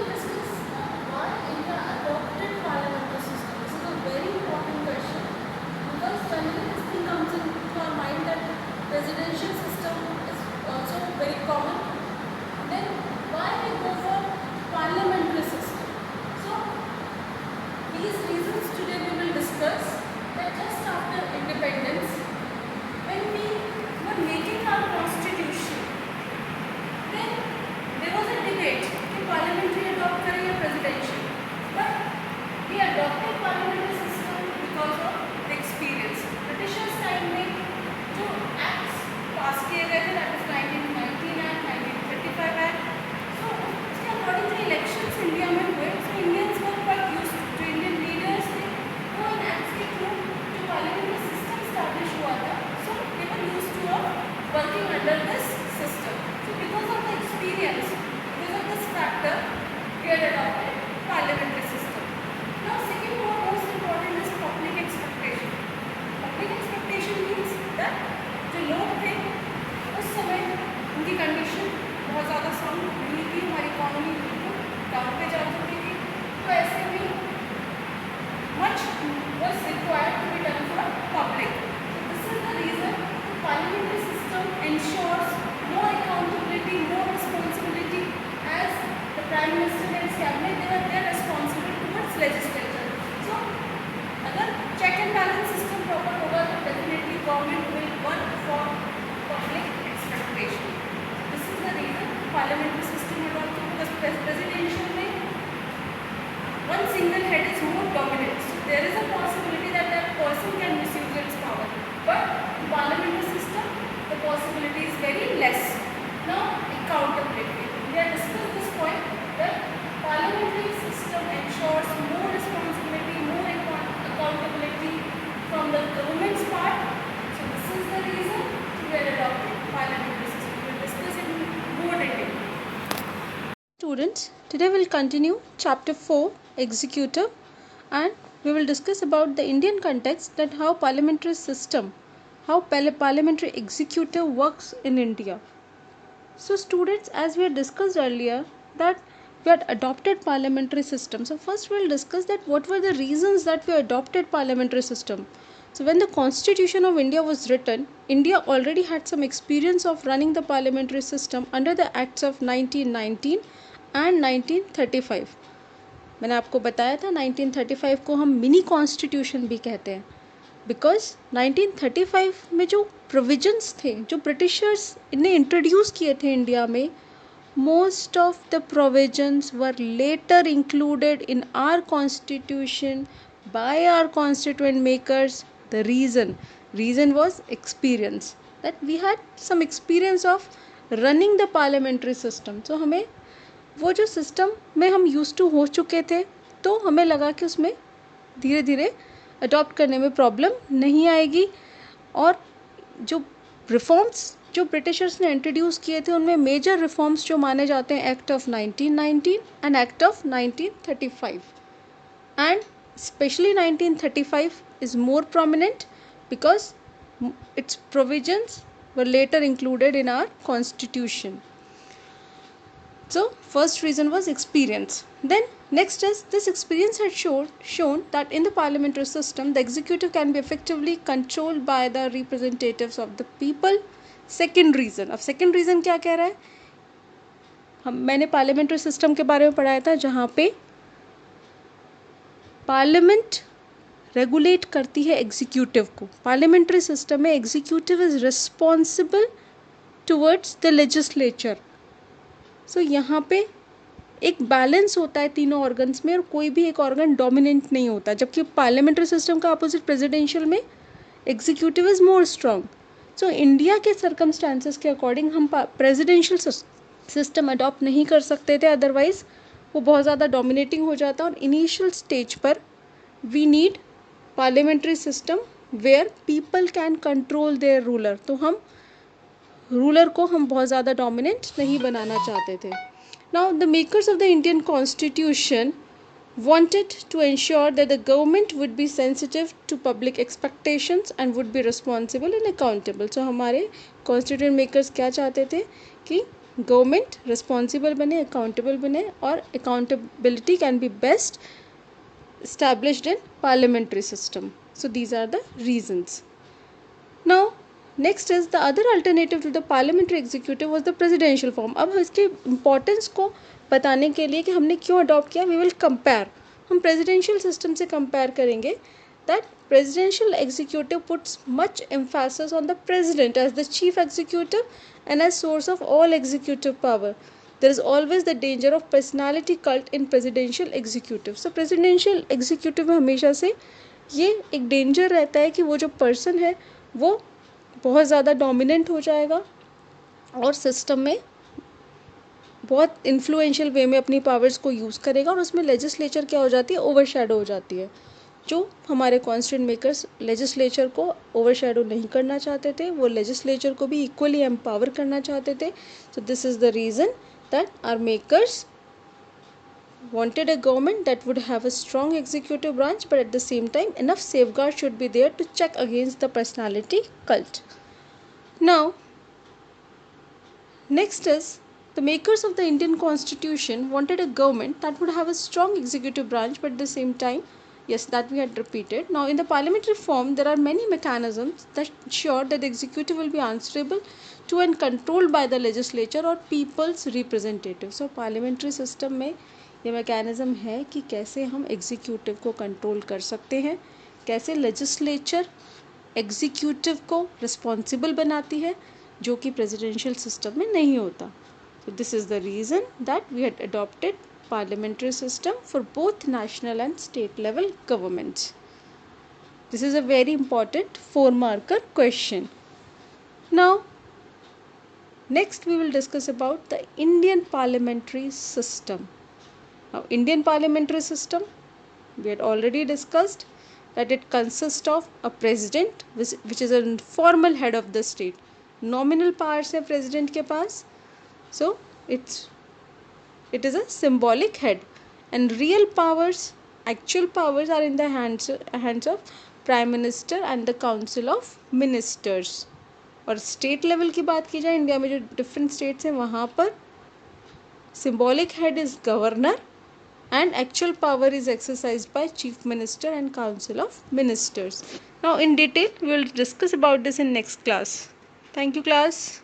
will discuss why India adopted parliamentary system. This is a very important question because generally this thing comes into our mind that presidential system is also very common. Then why we go for parliamentary system? So these reasons today we will discuss that just after independence, when we were making our constitution, then there was a debate कि parliamentary adopt करें या presidential, but we adopted parliamentary system because of the experience. Britishers time में जो acts pass किए गए थे, that is 1919 and 1935 act, so उसके according से elections इंडिया में हुए, so Indians were quite used to Indian leaders थे वो इन acts के through जो parliamentary system establish हुआ था, so they were used to working under this system. So because of the experience, because of this factor, we had adopted parliamentary system. Now second most important is public expectation. Public expectation means that जो लोग थे उस समय उनकी condition बहुत ज़्यादा sound नहीं थी, हमारी इकोनॉमी बिल्कुल डाउन पे जा चुकी थी, तो ऐसे में much was required to be done for public. So this is the reason the parliamentary system ensures more accountability, more responsibility. As the Prime Minister and his cabinet, they are responsible towards legislature. So अगर check and balance system proper होगा तो definitely government will work for public expectation. This is the reason parliamentary system adopted because presidential में one single head is more dominant. So there is a possibility that that person can misuse its power. But in parliamentary system, the possibility is very less. Now, accountability. We have discussed this point that parliamentary system ensures more responsibility, more accountability from the government's part. So this is the reason we are adopting parliamentary system. We will discuss in more detail. Students, today we'll continue chapter 4, executive, and we will discuss about the Indian context, that how parliamentary system, how parliamentary executive works in India. So students, as we had discussed earlier that we had adopted parliamentary system. So first we will discuss that what were the reasons that we adopted parliamentary system. So when the Constitution of India was written, India already had some experience of running the parliamentary system under the Acts of 1919 and 1935. मैंने आपको बताया था 1935 को हम mini constitution भी कहते हैं because 1935 में जो प्रोविजंस थे जो ब्रिटिशर्स ने इंट्रोड्यूस किए थे इंडिया में, most of the provisions were later included in our constitution by our constituent makers. The reason was experience, that we had some experience of running the parliamentary system. So हमें वो जो system में हम use to हो चुके थे तो हमें लगा कि उसमें धीरे धीरे अडॉप्ट करने में प्रॉब्लम नहीं आएगी, और जो रिफॉर्म्स जो ब्रिटिशर्स ने इंट्रोड्यूस किए थे उनमें मेजर रिफॉर्म्स जो माने जाते हैं act of 1919 and act of 1935, and specially 1935 is more prominent because its provisions were later included in our constitution. So first reason was experience. Then next is this experience had shown that in the parliamentary system the executive can be effectively controlled by the representatives of the people. Second reason, अब second reason क्या कह रहा है, मैंने parliamentary system के बारे में पढ़ाया था जहाँ पे पार्लियामेंट रेगुलेट करती है एग्जीक्यूटिव को. पार्लियामेंट्री सिस्टम में executive is responsible towards the legislature. So यहाँ पे एक बैलेंस होता है तीनों ऑर्गन्स में और कोई भी एक ऑर्गन डोमिनेंट नहीं होता, जबकि पार्लियामेंट्री सिस्टम का अपोजिट प्रेसिडेंशियल में executive is more strong. So India के सर्कमस्टांसेस के अकॉर्डिंग हम प्रेसिडेंशियल सिस्टम अडॉप्ट नहीं कर सकते थे, अदरवाइज वो बहुत ज़्यादा डोमिनेटिंग हो जाता. और इनिशियल स्टेज पर we need parliamentary system where people can control their ruler. तो हम रूलर को हम बहुत ज़्यादा डोमिनेंट नहीं बनाना चाहते थे. Now the makers of the Indian constitution wanted to ensure that the government would be sensitive to public expectations and would be responsible and accountable. So हमारे constituent makers क्या चाहते थे कि गवर्नमेंट रिस्पॉन्सिबल बने, accountable बने, और accountability can be best established in parliamentary system. So these are the reasons. Now next is the other alternative to the parliamentary executive was the presidential form. अब इसके importance को बताने के लिए कि हमने क्यों adopt किया, we will compare. हम presidential system से compare करेंगे that presidential executive puts much emphasis on the president as the chief executive and as source of all executive power. There is always the danger of personality cult in presidential executive. So presidential executive में हमेशा से ये एक danger रहता है कि वो जो पर्सन है वो बहुत ज़्यादा डोमिनेंट हो जाएगा और सिस्टम में बहुत इन्फ्लुएंशियल वे में अपनी पावर्स को यूज़ करेगा, और उसमें लेजिस्लेचर क्या हो जाती है, ओवरशैडो हो जाती है. जो हमारे कॉन्स्टिट्यूंट मेकर्स लेजिस्लेचर को ओवरशैडो नहीं करना चाहते थे, वो लेजिस्लेचर को भी इक्वली एम्पावर करना चाहते थे. So this is the reason that our makers wanted a government that would have a strong executive branch, but at the same time enough safeguards should be there to check against the personality cult. Now next is the makers of the Indian Constitution wanted a government that would have a strong executive branch, but at the same time, yes, that we had repeated. Now in the parliamentary form there are many mechanisms that ensure that the executive will be answerable to and controlled by the legislature or people's representatives. So parliamentary system में ये mechanism है कि कैसे हम executive को control कर सकते हैं, कैसे लेजिस्लेचर एग्जीक्यूटिव को रिस्पॉन्सिबल बनाती है, जो कि प्रेसिडेंशियल सिस्टम में नहीं होता. So this is the reason that we had adopted parliamentary system for both national and state level governments. This is a very important 4 marker question. Now next we will discuss about the Indian parliamentary system. Now Indian parliamentary system, we had already discussed that it consists of a president which is a formal head of the state. Nominal powers है president के पास, so it is a symbolic head, and real powers, actual powers are in the hands of prime minister and the council of ministers. और state level की बात की जाए, India में जो different states हैं वहाँ पर symbolic head is governor and actual power is exercised by chief minister and council of ministers. Now in detail we will discuss about this in next class. Thank you class.